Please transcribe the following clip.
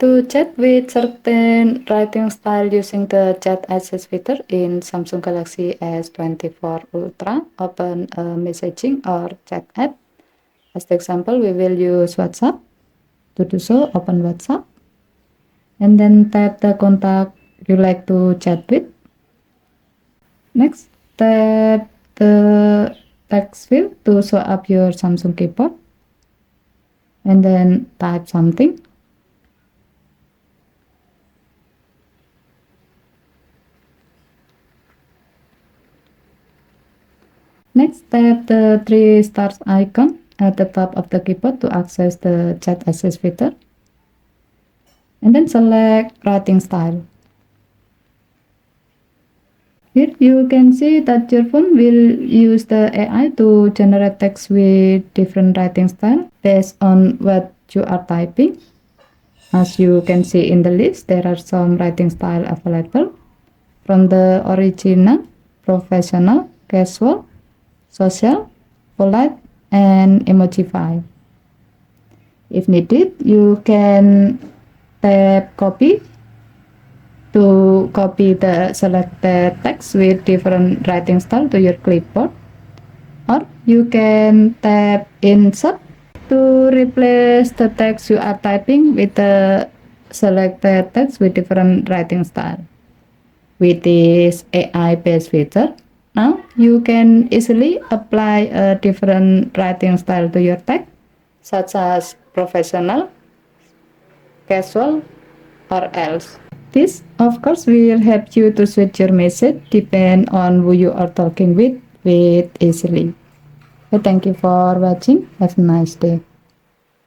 to chat with certain writing style using the chat access feature in Samsung Galaxy S24 Ultra, open a messaging or chat app. As the example, we will use WhatsApp. To do so, open WhatsApp and then tap the contact you like to chat with. Next, tap the text field to show up your Samsung keyboard and then type something. Next, tap the three stars icon at the top of the keyboard to access the chat access feature. And then select writing style. Here you can see that your phone will use the AI to generate text with different writing style based on what you are typing. As you can see in the list, there are some writing style available from the original, professional, casual, social, polite, and emojify. If needed, you can tap copy to copy the selected text with different writing style to your clipboard, or you can tap insert to replace the text you are typing with the selected text with different writing style. With this AI-based feature, now you can easily apply a different writing style to your text, such as professional, casual, or else. This, of course, will help you to switch your message depend on who you are talking with easily. So thank you for watching. Have a nice day.